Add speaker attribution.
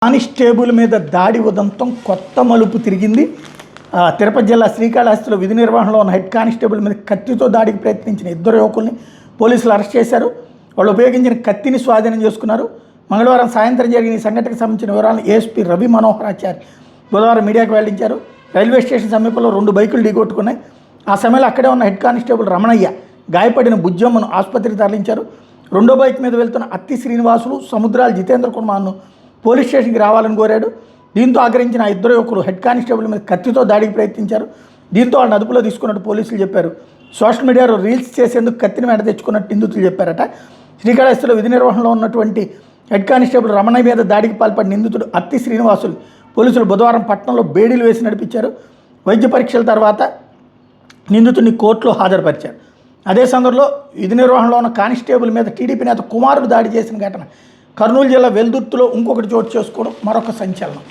Speaker 1: Constable మీద దాడి ఉదంతం కొత్త మలుపు తిరిగింది. తిరుపతి జిల్లా శ్రీకాళహస్తిలో విధి నిర్వహణలో ఉన్న హెడ్ కానిస్టేబుల్ మీద కత్తితో దాడికి ప్రయత్నించిన ఇద్దరు యువకుల్ని పోలీసులు అరెస్ట్ చేశారు. వాళ్ళు ఉపయోగించిన కత్తిని స్వాధీనం చేసుకున్నారు. మంగళవారం సాయంత్రం జరిగిన ఈ సంఘటనకు సంబంధించిన వివరాలను ఏఎస్పీ రవి మనోహరాచారి బుధవారం మీడియాకు వెల్లడించారు. రైల్వే స్టేషన్ సమీపంలో 2 బైకులు ఢీకొట్టుకున్నాయి. ఆ సమయంలో అక్కడే ఉన్న హెడ్ కానిస్టేబుల్ రమణయ్య గాయపడిన బుజ్జమ్మను ఆసుపత్రికి తరలించారు. 2వ బైక్ మీద వెళ్తున్న అత్తి శ్రీనివాసులు, సముద్రాల జితేంద్ర కుమార్ను పోలీస్ స్టేషన్కి రావాలని కోరాడు. దీంతో ఆగ్రహించిన ఆ ఇద్దరు యువకులు హెడ్ కానిస్టేబుల్ మీద కత్తితో దాడికి ప్రయత్నించారు. దీంతో వాళ్ళని అదుపులో తీసుకున్నట్టు పోలీసులు చెప్పారు. సోషల్ మీడియాలో రీల్స్ చేసేందుకు కత్తిని వెంట తెచ్చుకున్నట్టు నిందితులు చెప్పారట. శ్రీకాళహస్తిలో విధి నిర్వహణలో ఉన్నటువంటి హెడ్ కానిస్టేబుల్ రమణయ్య మీద దాడికి పాల్పడిన నిందితుడు అత్తి శ్రీనివాసులు పోలీసులు బుధవారం పట్టణంలో బేడీలు వేసి నడిపించారు. వైద్య పరీక్షల తర్వాత నిందితుడిని కోర్టులో హాజరుపరిచారు. అదే సందర్భంలో విధి నిర్వహణలో ఉన్న కానిస్టేబుల్ మీద టీడీపీ నేత కుమారుడు దాడి చేసిన ఘటన కర్నూలు జిల్లా వెల్దుర్తిలో ఇంకొకటి చోటు చేసుకోవడం మరొక సంచలనం.